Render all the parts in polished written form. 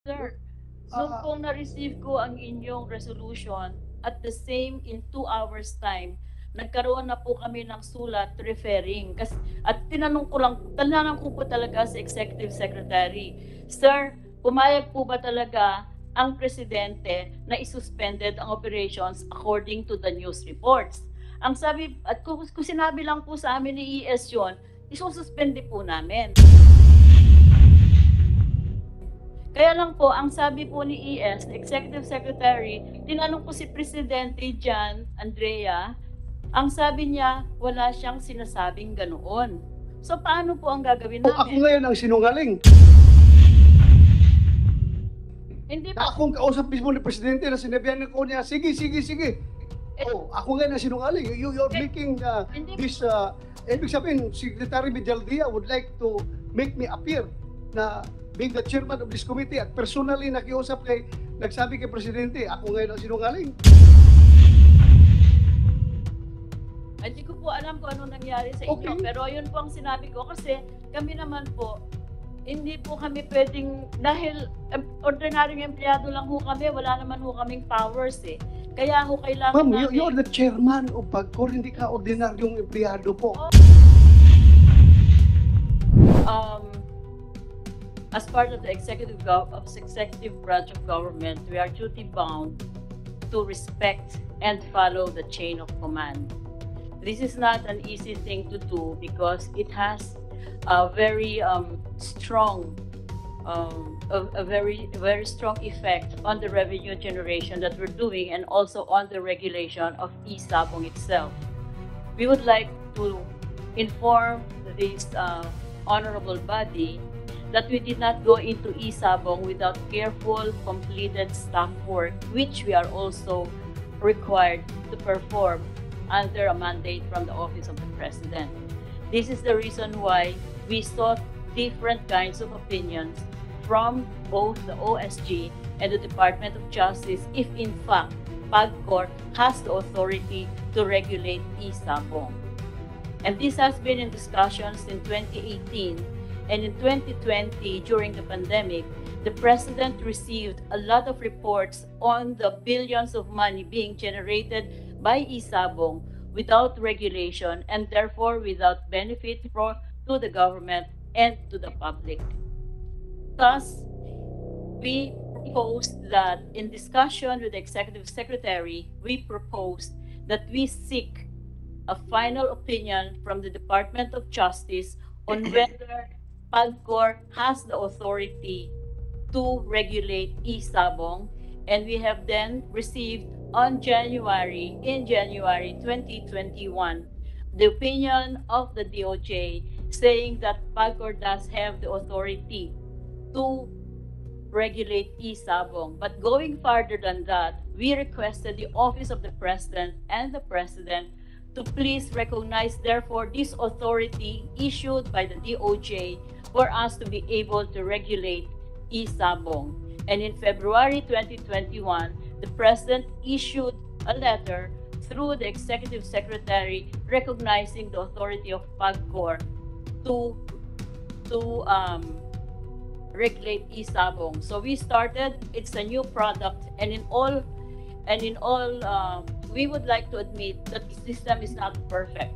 Sir, Zoom kung na-receive ko ang inyong resolution at the same in 2 hours time, nagkaroon na po kami ng sulat referring. At tinanong ko po talaga sa Executive Secretary, Sir, pumayag po ba talaga ang Presidente na isuspended ang operations according to the news reports? Ang sabi, at kung sinabi lang po sa amin ni ES yun, isususpende po namin. Kaya lang po, ang sabi po ni ES, Executive Secretary, tinanong ko si Presidente Jan Andrea, ang sabi niya, wala siyang sinasabing ganoon. So paano po ang gagawin O ako namin? ngayon ang sinungaling. Hindi Na pa. akong kausap mismo ni Presidente na sinabihan ko niya, sige, sige, sige. Oh, ako ngayon ang sinungaling. You're making Hindi this, ibig sabihin, Secretary Medjaldia would like to make me appear na being the chairman of this committee at personally nakiusap nagsabi kay Presidente, ako ngayon ang sinungaling. Hindi ko po alam kung ano nangyari sa inyo. Okay. Pero yun po ang sinabi ko kasi kami naman po, hindi po kami pwedeng, dahil ordinaryong empleyado lang ho kami, wala naman ho kaming powers eh. Kaya ho kailangan Ma'am, namin... you're the chairman of PAGCOR, hindi ka ordinaryong empleyado po. As part of the executive branch of government, we are duty bound to respect and follow the chain of command. This is not an easy thing to do because it has a very strong, a very strong effect on the revenue generation that we're doing and also on the regulation of e-Sabong itself. We would like to inform this honorable body that we did not go into e-Sabong without careful, completed staff work, which we are also required to perform under a mandate from the Office of the President. This is the reason why we sought different kinds of opinions from both the OSG and the Department of Justice if in fact PAGCOR has the authority to regulate e-Sabong. And this has been in discussions in 2018, and in 2020, during the pandemic, the President received a lot of reports on the billions of money being generated by e-Sabong without regulation and therefore without benefit to the government and to the public. Thus, we proposed that in discussion with the Executive Secretary, we proposed that we seek a final opinion from the Department of Justice on whether PAGCOR has the authority to regulate e-Sabong, and we have then received in January 2021, the opinion of the DOJ saying that PAGCOR does have the authority to regulate e-Sabong. But going farther than that, we requested the Office of the President and the President to please recognize, therefore, this authority issued by the DOJ for us to be able to regulate e-Sabong. And in February 2021, the President issued a letter through the Executive Secretary recognizing the authority of PAGCOR to regulate e-Sabong. So we started, it's a new product, and in all, we would like to admit that the system is not perfect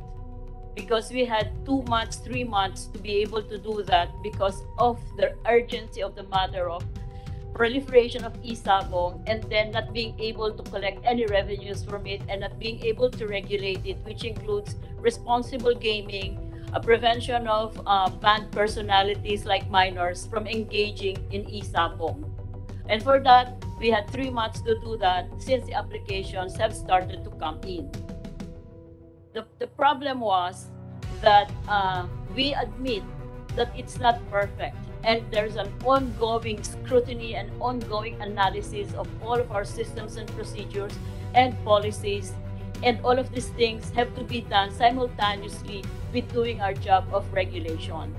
because we had 2 months, 3 months to be able to do that because of the urgency of the matter of proliferation of e-Sabong and then not being able to collect any revenues from it and not being able to regulate it, which includes responsible gaming, a prevention of banned personalities like minors from engaging in e-Sabong. And for that, we had 3 months to do that since the applications have started to come in. The problem was that we admit that it's not perfect and there's an ongoing scrutiny and ongoing analysis of all of our systems and procedures and policies, and all of these things have to be done simultaneously with doing our job of regulation.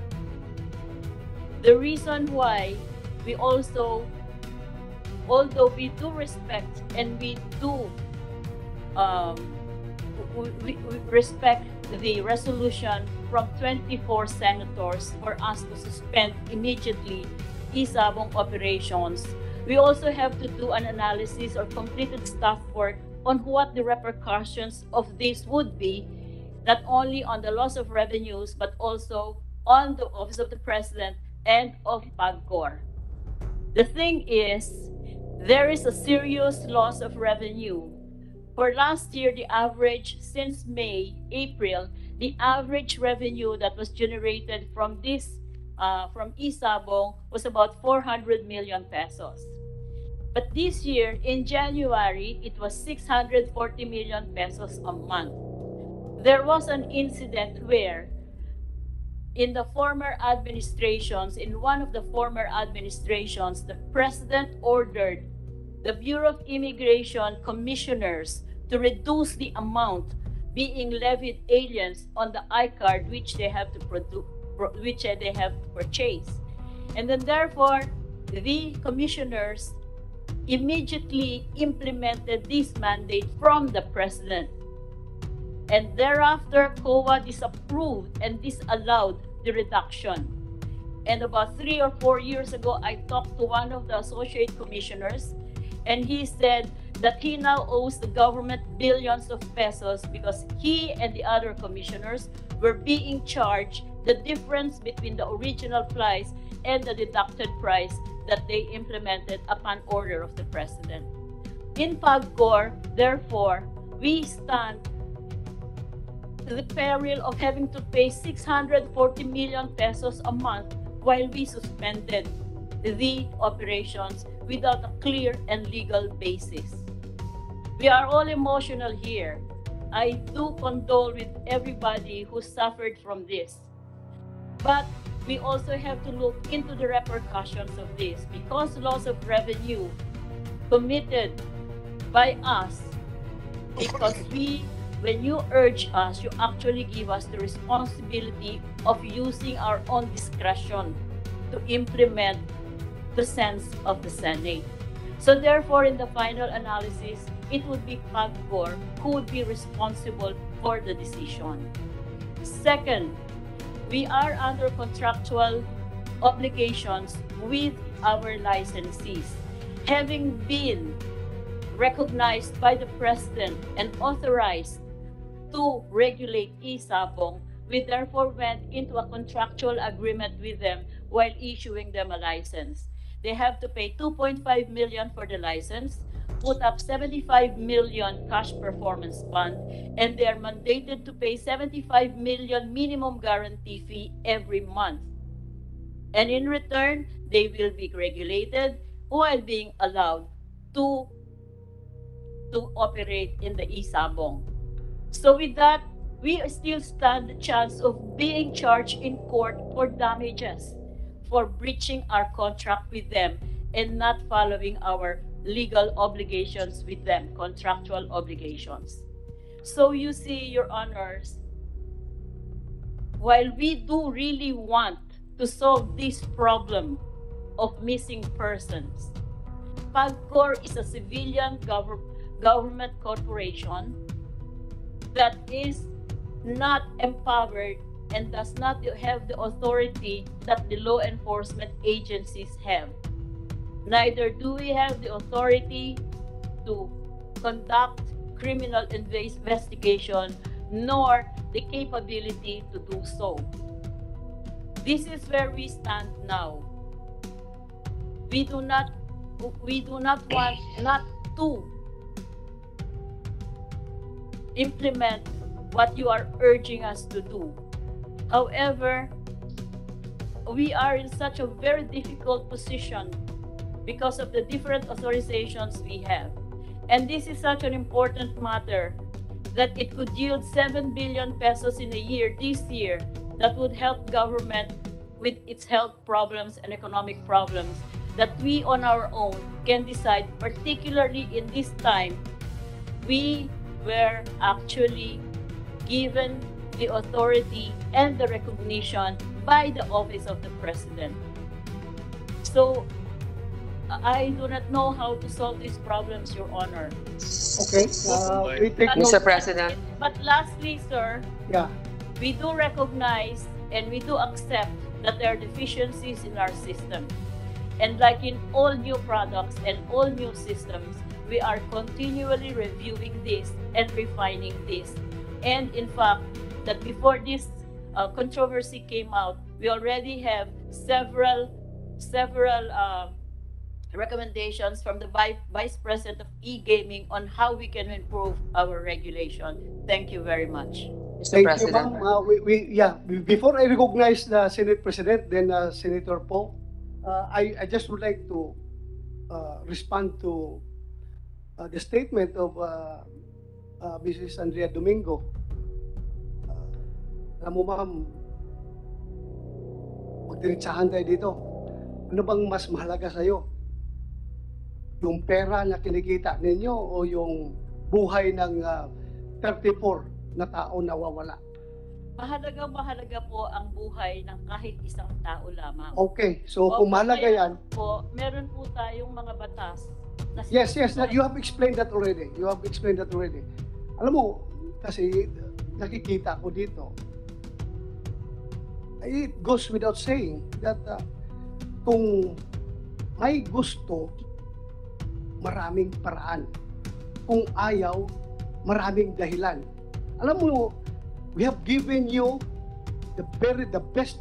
The reason why we also, although we do respect and we do we respect the resolution from 24 senators for us to suspend immediately Isabong operations, we also have to do an analysis or completed staff work on what the repercussions of this would be, not only on the loss of revenues, but also on the Office of the President and of PAGCOR. The thing is, there is a serious loss of revenue. For last year, the average since May, April, the average revenue that was generated from this from Isabong was about 400 million pesos. But this year, in January, it was 640 million pesos a month. There was an incident where in the former administrations, in one of the former administrations, the president ordered the Bureau of Immigration commissioners to reduce the amount being levied aliens on the I-card which they have to purchase. And then therefore, the commissioners immediately implemented this mandate from the president. And thereafter, COA disapproved and disallowed the reduction. And about 3 or 4 years ago, I talked to one of the associate commissioners, and he said that he now owes the government billions of pesos because he and the other commissioners were being charged the difference between the original price and the deducted price that they implemented upon order of the president. In PAGCOR, therefore, we stand to the peril of having to pay 640 million pesos a month while we suspended the operations without a clear and legal basis. We are all emotional here. I do condole with everybody who suffered from this. But we also have to look into the repercussions of this because loss of revenue committed by us, because when you urge us, you actually give us the responsibility of using our own discretion to implement the sense of the Senate. So therefore, in the final analysis, it would be PAGCOR who would be responsible for the decision. Second, we are under contractual obligations with our licensees. Having been recognized by the President and authorized to regulate Isabong, we therefore went into a contractual agreement with them while issuing them a license. They have to pay 2.5 million for the license, put up 75 million cash performance fund, and they are mandated to pay 75 million minimum guarantee fee every month. And in return, they will be regulated while being allowed to operate in the Isabong. So with that, we still stand the chance of being charged in court for damages for breaching our contract with them and not following our legal obligations with them, contractual obligations. So you see, Your Honors, while we do really want to solve this problem of missing persons, PAGCOR is a civilian government corporation that is not empowered and does not have the authority that the law enforcement agencies have. Neither do we have the authority to conduct criminal investigation, nor the capability to do so. This is where we stand now. We do not want not to implement what you are urging us to do. However, we are in such a very difficult position because of the different authorizations we have. And this is such an important matter that it could yield 7 billion pesos in a year this year that would help government with its health problems and economic problems that we on our own can decide, particularly in this time. We were actually given the authority and the recognition by the Office of the President. So I do not know how to solve these problems, Your Honor. Okay. We take Mr. note. President. But lastly, sir, Yeah. we do recognize and we do accept that there are deficiencies in our system. And like in all new products and all new systems, we are continually reviewing this and refining this. And in fact, that before this controversy came out, we already have several recommendations from the Vice President of e-gaming on how we can improve our regulation. Thank you very much. Mr. Thank you, President. ma'am. Before I recognize the Senate President, then Senator Poe, I just would like to respond to the statement of Mrs. Andrea Domingo. Alam mo, ma'am, magdiretsahan tayo dito. Ano bang mas mahalaga sa'yo? Yung pera na kinikita ninyo o yung buhay ng 34 na tao nawawala? Mahalaga po ang buhay ng kahit isang tao lamang. Okay, so kung mahalaga kaya yan, po, meron po tayong mga batas. Na yes, you have explained that already. Alam mo, kasi nakikita ko dito, it goes without saying that kung may gusto, maraming paraan. Kung ayaw, maraming dahilan. Alam mo, we have given you the best.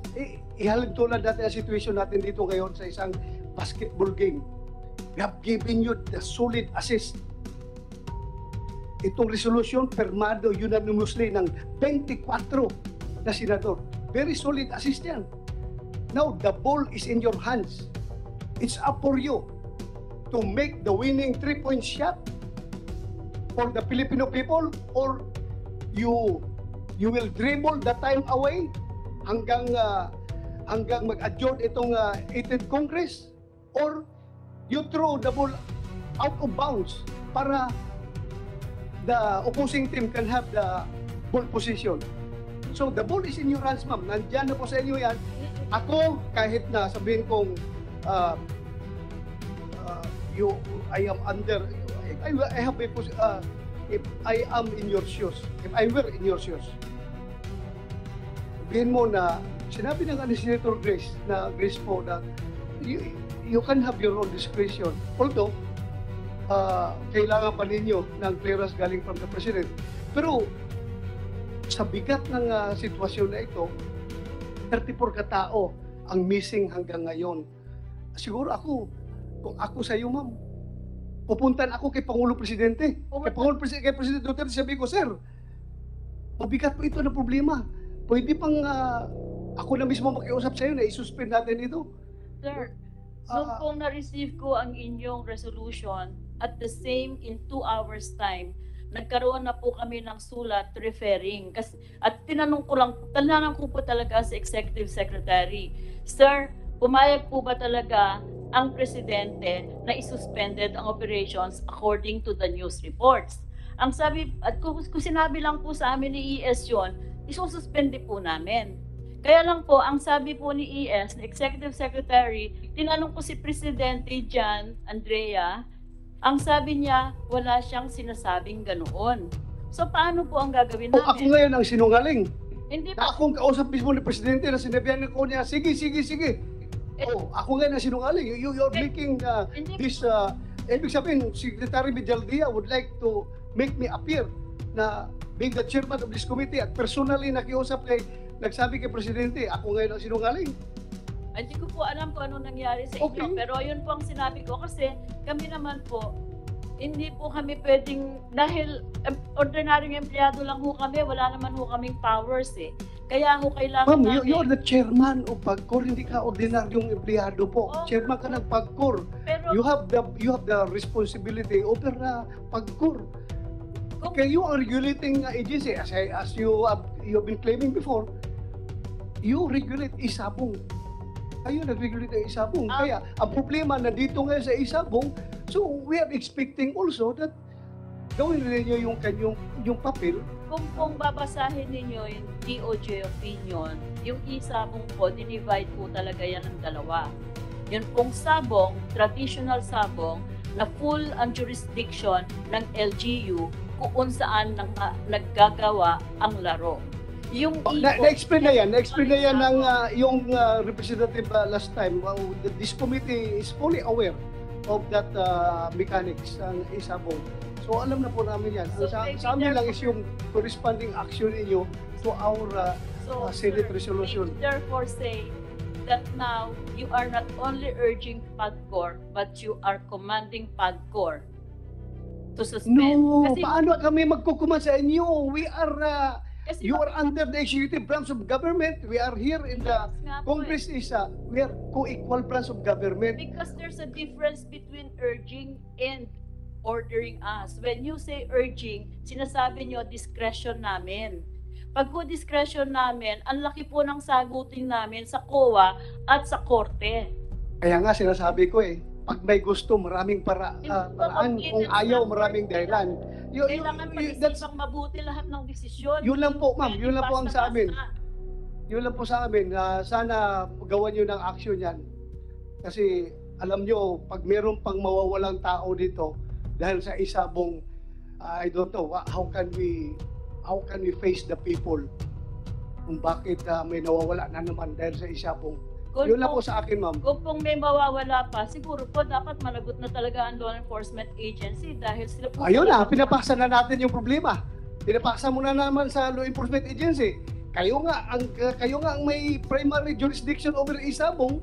Ihalin tulad natin ang situation natin dito ngayon sa isang basketball game. We have given you the solid assist. Itong resolution, permado unanimously ng 24 na senador. Very solid assist yan. Now, the ball is in your hands. It's up for you to make the winning 3-point shot for the Filipino people, or you will dribble the time away hanggang mag-adjourn itong 18th Congress, or you throw the ball out of bounds para the opposing team can have the ball position. So the ball is in your hands, ma'am. Nandyan na po sa inyo yan. Ako, kahit na sabihin kong I am under, I have a, if I am in your shoes, if I were in your shoes, sabihin mo na, sinabi ng Senator Grace po na you can have your own discretion. Although, kailangan pa ninyo ng clearance galing from the President. Pero, sa bigat ng sitwasyon na ito, 34 katao ang missing hanggang ngayon. Siguro ako, kung ako sa iyo, ma'am, pupuntan ako kay Pangulong Presidente. Kay President Duterte, sabi ko, sir, mabigat po ito na problema. Pwede pang ako na mismo makiusap sa iyo na isuspend natin ito. Sir, noon pong na-receive ko ang inyong resolution, at the same in 2 hours time, nagkaroon na po kami ng sulat referring. At tinanong ko po talaga sa Executive Secretary, Sir, pumayag po ba talaga ang Presidente na isuspended ang operations according to the news reports? Ang sabi, at kung sinabi lang po sa amin ni ES yun, isususpende po namin. Kaya lang po, ang sabi po ni ES, na Executive Secretary, tinanong ko si Presidente Jan Andrea, ang sabi niya, wala siyang sinasabing ganoon. So, paano po ang gagawin namin? Ako ngayon ang sinungaling. Hindi Na po. akong kausap mismo ni Presidente na sinabihan ko niya, sige. Ako ngayon ang sinungaling. You're making Hindi this, ibig sabihin, Secretary Medialdia would like to make me appear na being the chairman of this committee at personally nakiusap nagsabi kay Presidente, ako ngayon ang sinungaling. Hindi ko po alam kung ano nangyari sa inyo, Okay. pero yun po ang sinabi ko kasi kami naman po, hindi po kami pwedeng, dahil ordinaryong empleyado lang ho kami, wala naman ho kaming powers eh. Kaya ho kailangan Ma'am, you're the chairman of PAGCOR, hindi ka ordinaryong empleyado po. Oh. Chairman ka ng PAGCOR. Pero You have the responsibility over PAGCOR. Okay, you are regulating agency as you have been claiming before. You regulate isabong. Kayo nag-regulate ng isabong. Kaya ang problema nandito ngayon sa isabong, so we are expecting also that gawin rin niyo yung papel. kung babasahin ninyo yung DOJ opinion, yung isabong po, dinivide po talaga yan ng dalawa. Yun pong sabong, traditional sabong, na full ang jurisdiction ng LGU kung saan naggagawa ang laro. Yung Na-explain na yan ng yung representative last time. This committee is fully aware of that mechanics ng isabong. So alam na po namin yan. So, Sa amin lang is yung corresponding action ninyo to our Senate resolution. They therefore say that now you are not only urging PAGCOR, but you are commanding PAGCOR to suspend. No, Kasi, paano kami magkukuman sa inyo? We are, kasi you are under the executive branch of government. We are here in the nga po Congress is, we are co-equal branch of government. because there's a difference between urging and ordering us. When you say urging, sinasabi nyo discretion namin. Pag po discretion namin, ang laki po ng sagutin namin sa COA at sa Korte. Kaya nga sinasabi ko pag may gusto, maraming paraan. Kung ayaw, maraming dahilan. Kailangan pag-isipang mabuti lahat ng desisyon. Yun lang po, ma'am. Yun lang po ang sa amin. Basta-basta. Yun lang po sa amin. Sana gawan nyo ng action yan. Kasi alam nyo, pag meron pang mawawalang tao dito, dahil sa isabong, I don't know, how can we face the people kung bakit may nawawala na naman dahil sa isabong. Yun lang po sa akin, ma'am. Kung pong may mawawala pa, siguro po dapat managot na talaga ang law enforcement agency dahil sila po... Ayun na, pinapaksa na natin yung problema. Pinapaksa mo na naman sa law enforcement agency. Kayo nga ang may primary jurisdiction over isabong.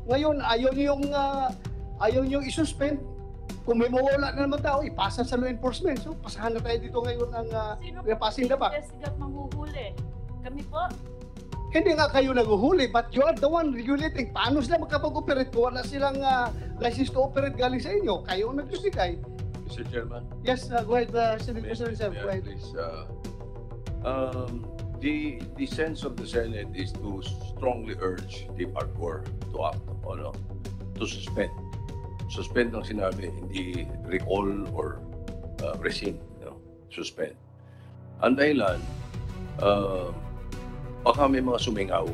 Ngayon, ayaw niyo i-suspend. Kung may mawawala na naman tao, ipasa sa law enforcement. So, pasahan na tayo dito ngayon ng passing the buck. Sino po manghuhuli? Kami po? Hindi nga kayo naghuhuli, but you are the one regulating. Paano sila makapag-operate kung wala silang license to operate galing sa inyo? Kayo ang nagbibigay. Mr. Chairman? Yes, go ahead, Senator Rizal. Go ahead. Please, the sense of the Senate is to strongly urge the PAGCOR to act to suspend. Suspend ang sinabi, hindi recall or rescind. Suspend. Ang dahilan, baka may mga sumingaw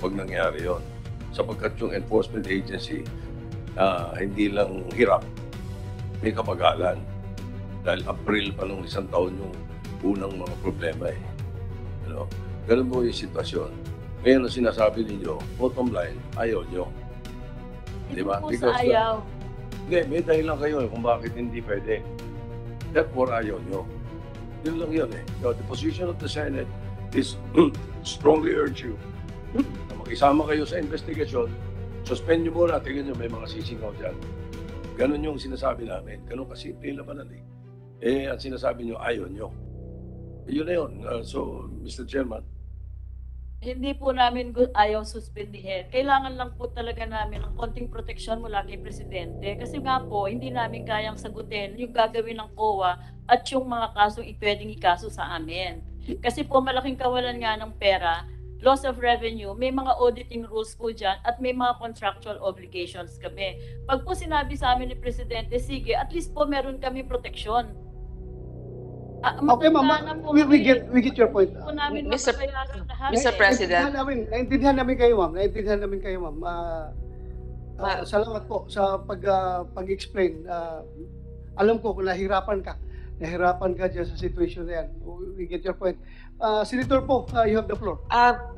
pag nangyari yon. Sapagkat yung enforcement agency, hindi lang hirap, may kapagalan. Dahil April pa nung isang taon yung unang mga problema Ganun po yung sitwasyon. Ngayon ang sinasabi ninyo, bottom line, ayaw nyo. Hindi po sa ayaw. Hindi, may dahilan kayo kung bakit hindi pwede. Therefore, ayaw nyo. Yun lang yun So, the position of the Senate is strongly urge you na makisama kayo sa investigation, suspend nyo muna, tingnan nyo may mga sisingaw dyan. Ganun yung sinasabi namin. Ganun kasimple naman ang sinasabi nyo, ayaw nyo. Yun na yun. So, Mr. Chairman. Hindi po namin ayaw suspendihin. Kailangan lang po talaga namin ng konting proteksyon mula kay Presidente. Kasi nga po, hindi namin kayang sagutin yung gagawin ng COA at yung mga kasong pwedeng ikaso sa amin. Kasi po malaking kawalan nga ng pera, loss of revenue, may mga auditing rules po dyan at may mga contractual obligations kami. Pag po sinabi sa amin ni Presidente, sige, at least po meron kami proteksyon. Okay, ma'am. We get your point. Mr. President. Naintindihan namin kayo, ma'am. Salamat po sa pag-explain. Alam ko kung nahirapan ka dyan sa situation na yan. We get your point. Senator po, you have the floor.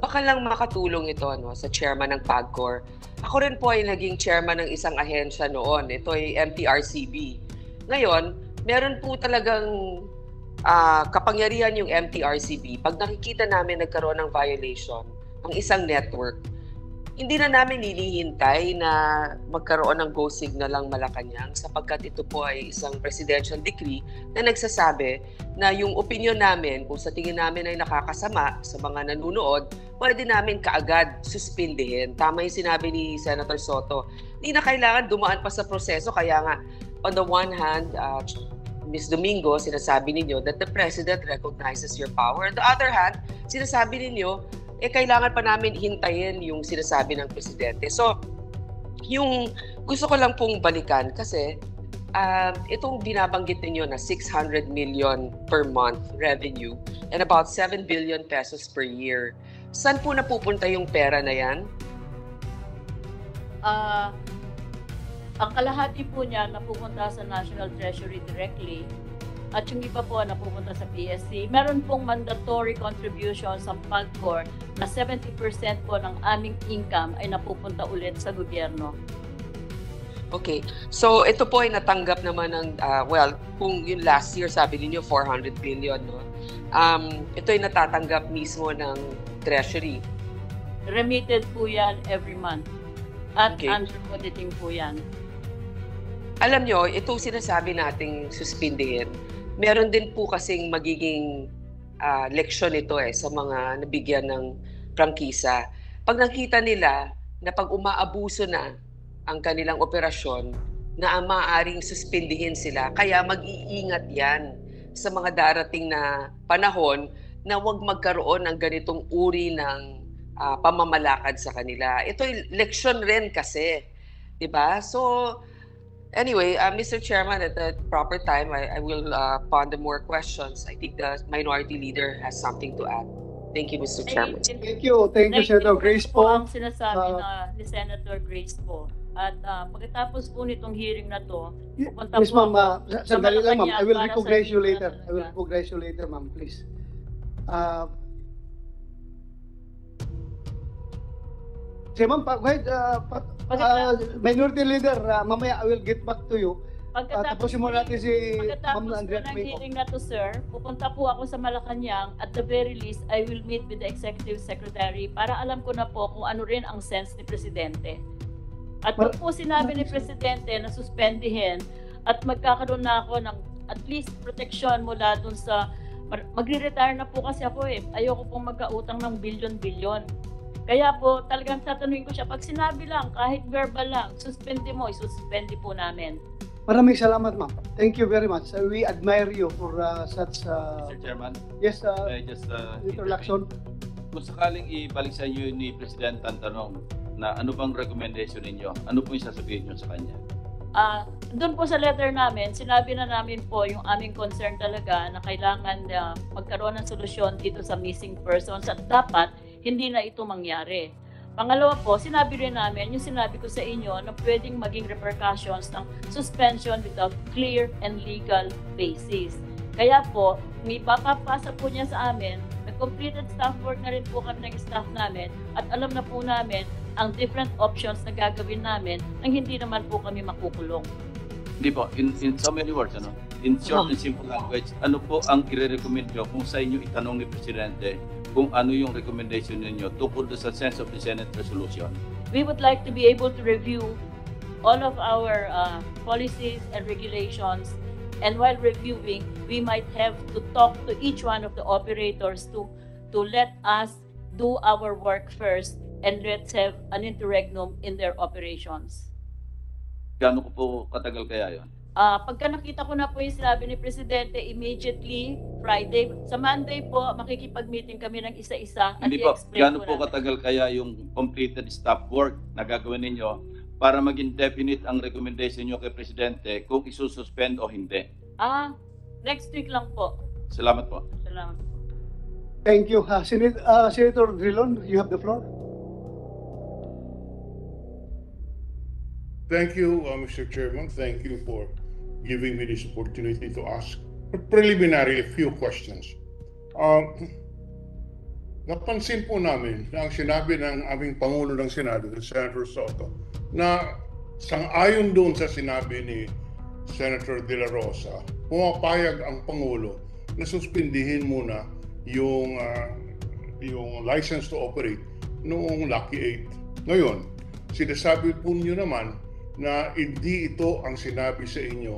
Baka lang makatulong ito sa chairman ng PAGCOR. Ako rin po ay naging chairman ng isang ahensya noon. Ito ay MTRCB. Ngayon, meron po talagang kapangyarihan yung MTRCB. Pag nakikita namin nagkaroon ng violation ang isang network, hindi na namin nilihintay na magkaroon ng go signal ang Malacanang sapagkat ito po ay isang presidential decree na nagsasabi na yung opinion namin kung sa tingin namin ay nakakasama sa mga nanunood, pwede namin kaagad suspindihin. Tama yung sinabi ni Senator Soto. Hindi na kailangan dumaan pa sa proseso. Kaya nga, on the one hand, Ms. Domingo, sinasabi ninyo that the President recognizes your power. On the other hand, sinasabi ninyo, kailangan pa namin hintayin yung sinasabi ng Presidente. So, yung gusto ko lang pong balikan kasi itong binabanggit ninyo na 600 million per month revenue and about 7 billion pesos per year. Saan po napupunta yung pera na yan? Ang kalahati po niya napupunta sa National Treasury directly at yung iba po na pupunta sa PSC. Meron pong mandatory contribution sa PAGCOR na 70% po ng aming income ay napupunta ulit sa gobyerno. Okay. So ito po ay natanggap naman ng, well, kung yung last year sabi niyo 400 billion, no? Ito ay natatanggap mismo ng Treasury. Remitted po yan every month. At Okay. under auditing po yan. Alam nyo, itong sinasabi nating suspindihin, meron din po kasing magiging leksyon ito sa mga nabigyan ng prangkisa. Pag nakita nila na pag umaabuso na ang kanilang operasyon, na ang maaaring suspindihin sila, kaya mag-iingat yan sa mga darating na panahon na huwag magkaroon ng ganitong uri ng pamamalakad sa kanila. Ito'y leksyon rin kasi, di ba? So, anyway, Mr. Chairman, at the proper time, I will ponder more questions. I think the minority leader has something to add. Thank you, Mr. Chairman. Thank you, Senator Grace po. Ang sinasabi ni Senator Grace po. At pagkatapos po nitong hearing na to, pupunta Yes, po ma'am. Sandali lang, ma'am. I will para sa recognize you hearing later. na I will recognize you later, ma'am, please. Sige, ma'am, go ahead. Minority Leader, mamaya I will get back to you. Tapusin mo natin si Ma'am Pagkatapos po Andrea ng May. hearing na to, sir, pupunta po ako sa Malacanang. At the very least, I will meet with the Executive Secretary para alam ko na po kung ano rin ang sense ni Presidente. At kung po sinabi ni Presidente na suspendihin at magkakaroon na ako ng at least protection mula dun sa magre-retire na po kasi ako Ayoko pong magkautang ng bilyon-bilyon. Kaya po talagang tatanungin ko siya, pag sinabi lang, kahit verbal lang, suspende mo, isuspende po namin. Maraming salamat, ma'am. Thank you very much. We admire you for such... Mr. Chairman, yes, may I just Senator Lacson. kung sakaling ibalik sa inyo ni Presidente ang tanong na ano bang recommendation ninyo, ano po yung sasabihin nyo sa kanya? Doon po sa letter namin, sinabi na namin po yung aming concern talaga na kailangan magkaroon ng solusyon dito sa missing persons at dapat hindi na ito mangyari. Pangalawa po, sinabi rin namin yung sinabi ko sa inyo na pwedeng maging repercussions ng suspension without clear and legal basis. Kaya po, may papapasa po niya sa amin, completed staff work na rin po kami ng staff namin at alam na po namin ang different options na gagawin namin nang hindi naman po kami makukulong. Hindi po, in so many words, in short and simple language, ano po ang i-recommend nyo kung sa inyo itanong ni Presidente kung ano yung recommendation ninyo tungkol sa sense of the Senate resolution? We would like to be able to review all of our policies and regulations, and while reviewing, we might have to talk to each one of the operators to let us do our work first and let's have an interregnum in their operations. Gaano ko po katagal kaya yon? Pagka nakita ko na po yung sinabi ni Presidente, immediately, Friday, sa Monday po, makikipag-meeting kami ng isa-isa at Hindi po, i-explain gaano po namin. katagal kaya yung completed staff work na gagawin ninyo para maging definite ang recommendation nyo kay Presidente kung isususpend o hindi? Next week lang po. Salamat po. Salamat. Thank you. Senator Drilon, you have the floor. Thank you, Mr. Chairman. Thank you for giving me this opportunity to ask preliminary a few questions. Napansin po namin na ang sinabi ng aming Pangulo ng Senado, Senator Soto, na sang-ayon doon sa sinabi ni Senator De La Rosa, pumapayag ang Pangulo na suspindihin muna yung license to operate noong Lucky 8. Ngayon, sinasabi po niyo naman na hindi ito ang sinabi sa inyo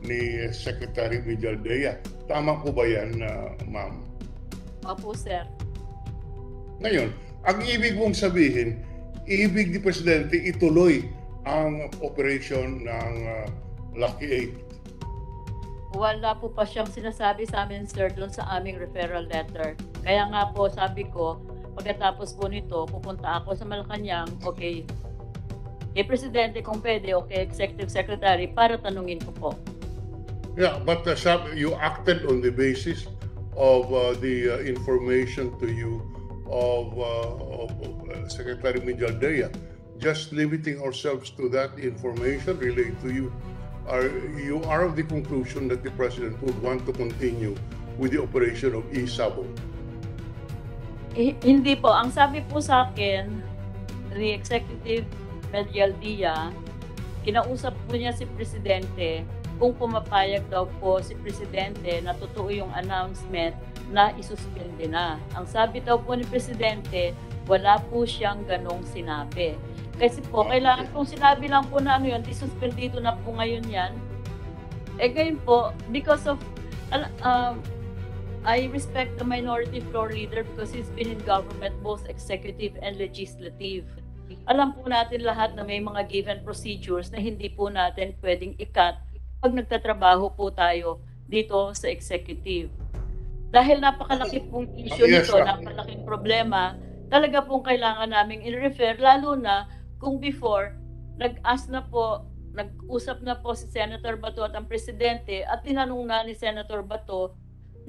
ni Secretary Villaldea. Tama po ba yan, ma'am? Opo, sir. Ngayon, ang ibig mong sabihin, ibig ni Presidente ituloy ang operation ng Lucky 8. Wala po pa siyang sinasabi sa amin, sir, doon sa aming referral letter. Kaya nga po, sabi ko, pagkatapos po nito, pupunta ako sa Malacanang, okay, Presidente kung pwede, okay, Executive Secretary, para tanungin ko po. Yeah, but you acted on the basis of the information to you of Secretary Villaldea. Just limiting ourselves to that information relayed to you you are of the conclusion that the President would want to continue with the operation of e-Sabong? Hindi po. Ang sabi po sa akin, the Executive Medialdia, kinausap po niya si Presidente kung pumapayag daw po si Presidente na totoo yung announcement na isuspende na. Ang sabi daw po ni Presidente, wala po siyang ganong sinabi. Kasi po, kailangan kung sinabi lang po na ano yun, isuspendido na po ngayon yan. Ngayon po, because of, I respect the minority floor leader because he's been in government, both executive and legislative. Alam po natin lahat na may mga given procedures na hindi po natin pwedeng i-cut pag nagtatrabaho po tayo dito sa executive. Dahil napakalaki pong issue nito, napakalaking problema, talaga pong kailangan naming i-refer, lalo na kung before, nag-usap na po si Senator Bato at ang Presidente at tinanong na ni Senator Bato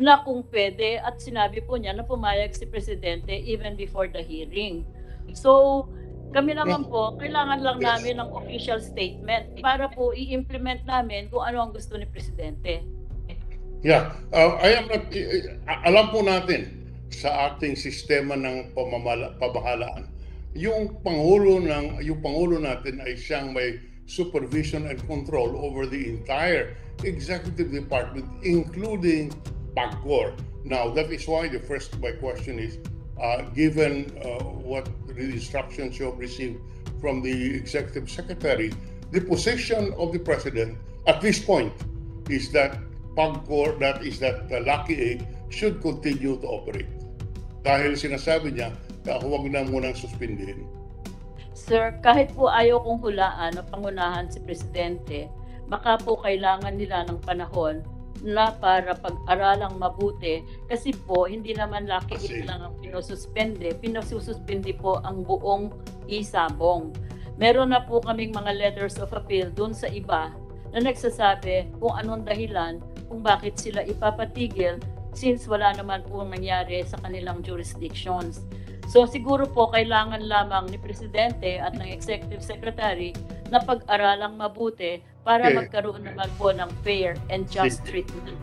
na kung pwede at sinabi po niya na pumayag si Presidente even before the hearing. So, kami naman po, kailangan lang namin ng official statement para po i-implement namin kung ano ang gusto ni Presidente. Yeah, alam po natin sa ating sistema ng pamahalaan, yung pangulo natin ay siyang may supervision and control over the entire executive department, including PAGCOR. Now, that is why my question is, given what the instructions you have received from the Executive Secretary, the position of the President at this point is that PAGCOR, that is that Lucky 8, should continue to operate. Dahil sinasabi niya, huwag na munang suspindihin. Sir, kahit po ayaw kong hulaan na pangunahan si Presidente, baka po kailangan nila ng panahon na para pag-aralang mabuti kasi po hindi naman Lucky 8 lang ang pinususpende po ang buong e-Sabong. Meron na po kaming mga letters of appeal dun sa iba na nagsasabi kung anong dahilan kung bakit sila ipapatigil since wala naman po nangyari sa kanilang jurisdictions. So siguro po kailangan lamang ni Presidente at ng Executive Secretary na pag-aralang mabuti para magkaroon naman po ng fair and just treatment.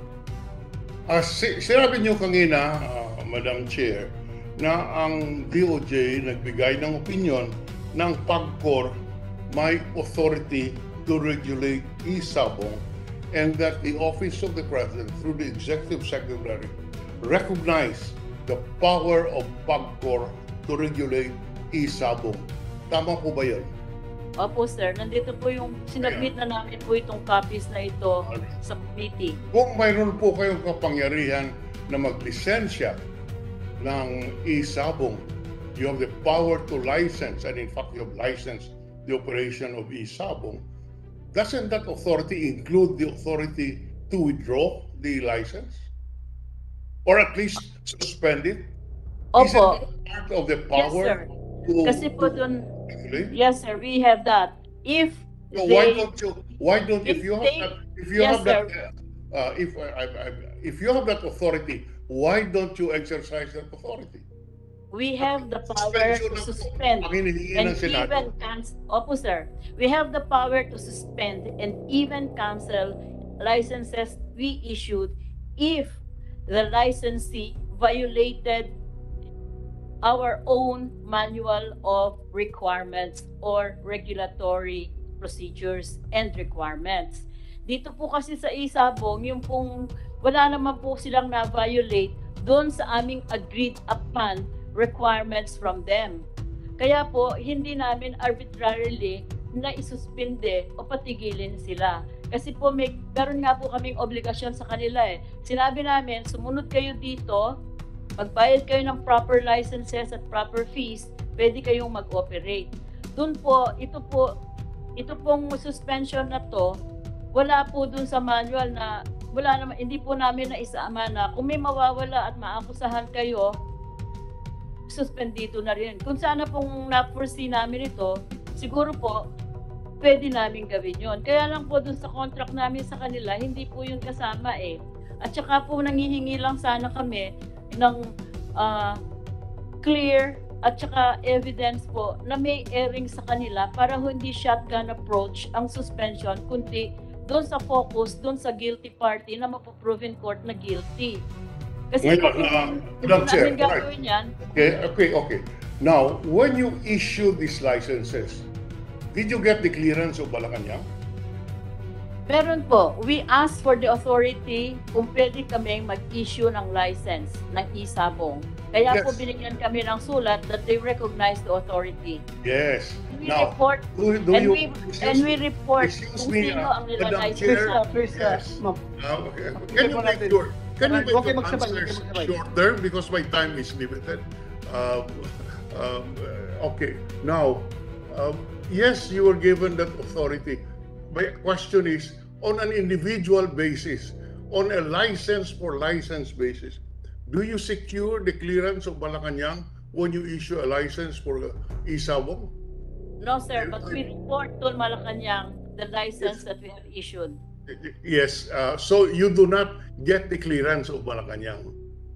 Sinabi niyo kanina, Madam Chair, na ang DOJ nagbigay ng opinion ng PAGCOR may authority to regulate e-Sabong and that the Office of the President through the Executive Secretary recognize the power of PAGCOR to regulate e-Sabong. Tama po ba yan? Opo sir, nandito po yung sinabit na namin po itong copies na ito sa committee. Kung mayroon po kayong kapangyarihan na maglisensya ng e-Sabong, you have the power to license, and in fact you have licensed the operation of e-Sabong. Doesn't that authority include the authority to withdraw the license? Or at least suspend it? Opo. Isn't that part of the power? Yes sir. Kasi po dun, regulate? yes sir, we have that. If So they, if you have that authority, why don't you exercise that authority? we have the power to suspend and even cancel. Opo sir, we have the power to suspend and even cancel licenses we issued if the licensee violated our own manual of requirements or regulatory procedures and requirements. Dito po kasi sa e-Sabong, yung pong wala naman po silang na-violate doon sa aming agreed upon requirements from them. Kaya po, hindi namin arbitrarily na isuspinde o patigilin sila. Kasi po, karon nga po kaming obligasyon sa kanila eh. Sinabi namin, sumunod kayo dito, magbayad kayo ng proper licenses at proper fees, pwede kayong mag-operate. Doon po, ito pong suspension na to, wala po doon sa manual na, wala naman, hindi po namin naisama na kung may mawawala at maakusahan kayo, suspendido na rin. Kung sana pong na-foresee namin ito, siguro po, pwede namin gawin yon. Kaya lang po doon sa contract namin sa kanila, hindi po yun kasama eh. At saka po nangihingi lang sana kami ng clear at saka evidence po na may airing sa kanila para hindi shotgun approach ang suspension, kundi doon sa focus, doon sa guilty party na mapoprove in court na guilty. Kasi Ngayon, kung Madam hindi Chair, namin gagawin yan, Okay. Now, when you issue these licenses, did you get the clearance of Malacanang? meron po, we ask for the authority kung pwede kaming mag-issue ng license ng isabong. Kaya po Yes. binigyan kami ng sulat that they recognize the authority. Yes. We Now, report do and you, we report excuse kung me, sino ang Madam nilalay Chair, sa Please, Yes. ma'am. Okay. Can you make your Huwag kayo magsabay, answers huwag kayo magsabay. shorter because my time is limited? Okay. Now, yes, you were given that authority. My question is, on an individual basis, on a license for license basis, do you secure the clearance of Malacanang when you issue a license for Isabong? No, sir, but we report to Malacanang the license that we have issued. Yes. So you do not get the clearance of Malacanang.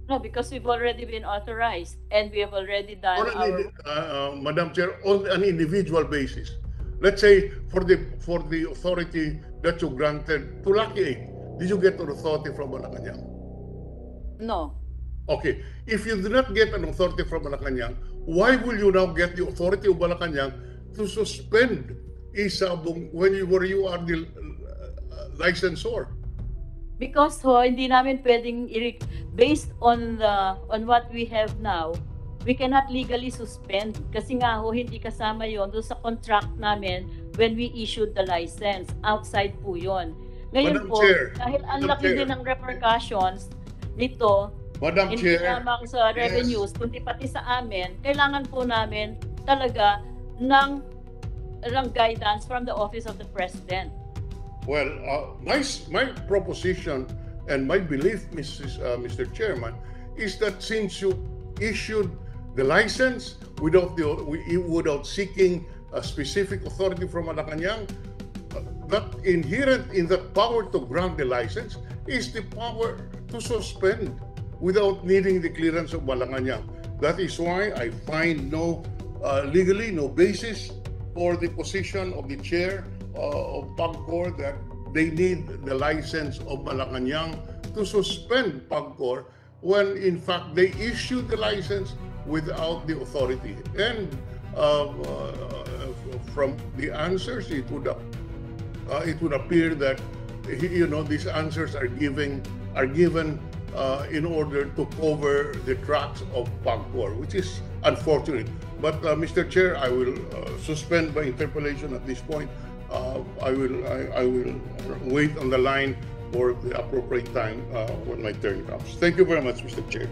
No, because we've already been authorized and we have already done On our... Madam Chair, on an individual basis, let's say for the authority that you granted to Lucky 8, did you get an authority from Malacanang? No. Okay. If you do not get an authority from Malacanang, why will you now get the authority of Malacanang to suspend Isabong where you are the licensor? Because hindi namin pwedeng based on what we have now, we cannot legally suspend kasi nga hindi kasama yon doon sa contract namin when we issued the license. Outside po yon. Ngayon Madam po, Chair, dahil ang Madam laki Chair. din ng repercussions nito, Madam hindi Chair, lamang sa yes. revenues, kundi pati sa amin, kailangan po namin talaga ng guidance from the Office of the President. Well, my proposition and my belief, Mr. Chairman, is that since you issued the license without seeking a specific authority from Malacanang, that inherent in the power to grant the license is the power to suspend without needing the clearance of Malacanang. That is why I find legally no basis for the position of the chair of PAGCOR that they need the license of Malacanang to suspend PAGCOR when in fact they issued the license without the authority. And from the answers, it would appear that these answers are given in order to cover the tracks of PAGCOR, which is unfortunate. But Mr. Chair, I will suspend my interpellation at this point. I will wait on the line for the appropriate time when my turn comes. Thank you very much, Mr. Chair.